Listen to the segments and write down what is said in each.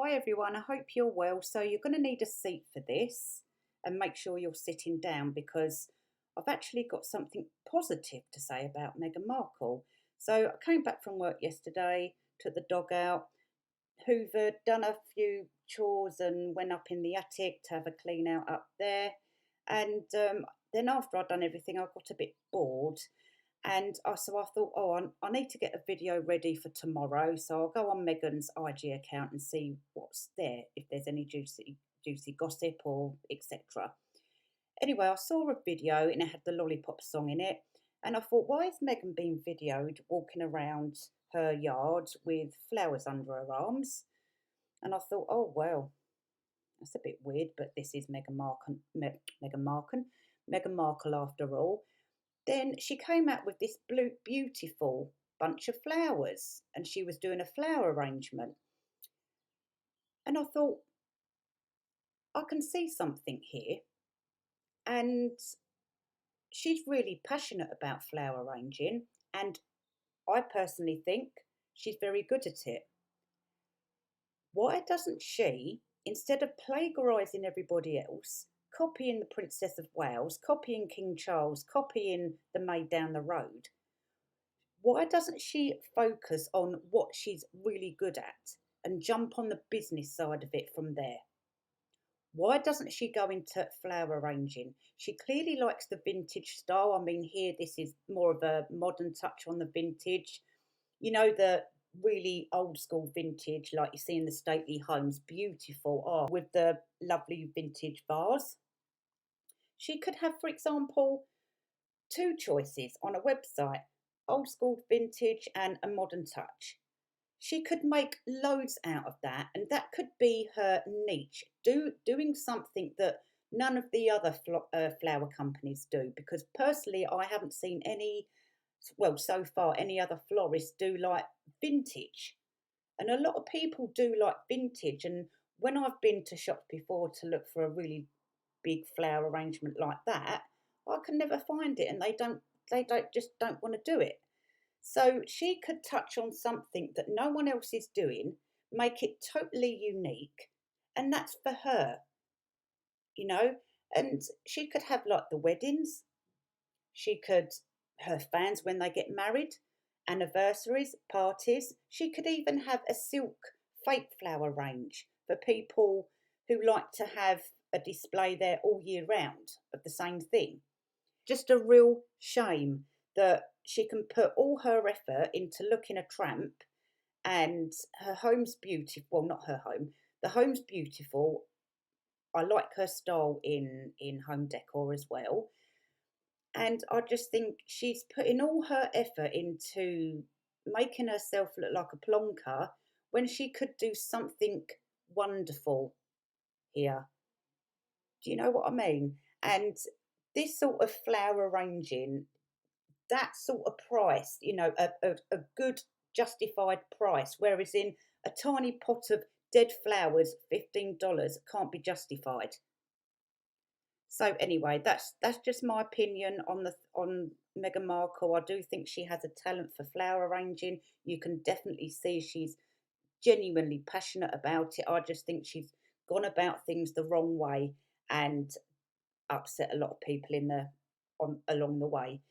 Hi everyone, I hope you're well. So you're going to need a seat for this and make sure you're sitting down because I've actually got something positive to say about Meghan Markle. So I came back from work yesterday, took the dog out, hoovered, done a few chores and went up in the attic to have a clean out up there. And then after I'd done everything, I got a bit bored so I thought, oh, I need to get a video ready for tomorrow. So I'll go on Megan's IG account and see what's there, if there's any juicy gossip or etc. Anyway, I saw a video and it had the Lollipop song in it. And I thought, why is Megan being videoed walking around her yard with flowers under her arms? And I thought, oh, well, that's a bit weird, but this is Meghan Markle after all. Then she came out with this beautiful bunch of flowers and she was doing a flower arrangement. And I thought, I can see something here. And she's really passionate about flower arranging. And I personally think she's very good at it. Why doesn't she, instead of plagiarising everybody else, copying the Princess of Wales, copying King Charles, copying the maid down the road, why doesn't she focus on what she's really good at and jump on the business side of it from there? Why doesn't she go into flower arranging? She clearly likes the vintage style. I mean, here this is more of a modern touch on the vintage. You know, the really old school vintage like you see in the stately homes, beautiful, with the lovely vintage vase. She could have, for example, two choices on a website: old school vintage and a modern touch. She could make loads out of that, and that could be her niche, doing something that none of the other flower companies do, because personally I haven't seen any, well, so far, any other florists do like vintage. And a lot of people do like vintage, and when I've been to shops before to look for a really big flower arrangement like that, I can never find it, and they don't want to do it. So she could touch on something that no one else is doing, make it totally unique, and that's for her, you know. And she could have like the weddings, she could, her fans when they get married, anniversaries, parties. She could even have a silk fake flower range for people who like to have a display there all year round of the same thing. Just a real shame that she can put all her effort into looking a tramp, and her home's beautiful. Well, not her home. The home's beautiful. I like her style in home decor as well. And I just think she's putting all her effort into making herself look like a plonker when she could do something wonderful here. Do you know what I mean? And this sort of flower arranging, that sort of price, a good justified price, whereas in a tiny pot of dead flowers, $15 can't be justified. So anyway, that's just my opinion on Meghan Markle. I do think she has a talent for flower arranging. You can definitely see she's genuinely passionate about it. I just think she's gone about things the wrong way and upset a lot of people along the way.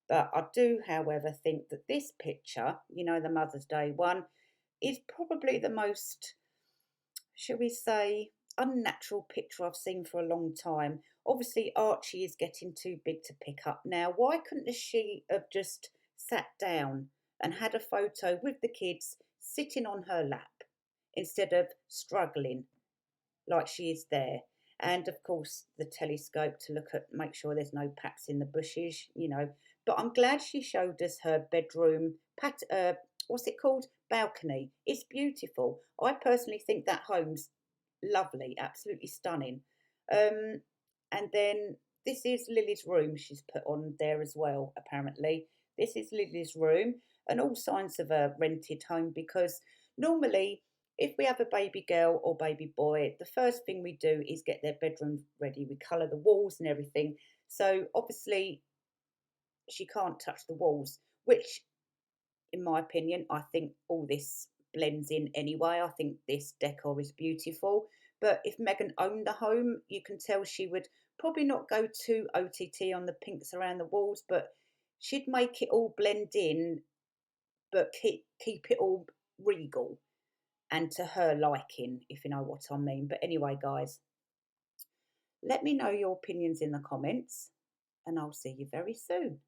But I do, however, think that this picture, the Mother's Day one, is probably the most, shall we say, unnatural picture I've seen for a long time. Obviously, Archie is getting too big to pick up now. Why couldn't she have just sat down and had a photo with the kids sitting on her lap instead of struggling like she is there? And of course, the telescope to make sure there's no packs in the bushes. But I'm glad she showed us her bedroom, what's it called? Balcony. It's beautiful. I personally think that home's lovely, absolutely stunning. And then this is Lily's room she's put on there as well, apparently. This is Lily's room, and all signs of a rented home, because normally if we have a baby girl or baby boy, the first thing we do is get their bedroom ready. We colour the walls and everything. So obviously she can't touch the walls, which in my opinion, I think all this blends in anyway. I think this decor is beautiful. But if Megan owned the home, you can tell she would probably not go too OTT on the pinks around the walls, but she'd make it all blend in, but keep it all regal and to her liking, if you know what I mean. But anyway, guys, let me know your opinions in the comments, and I'll see you very soon.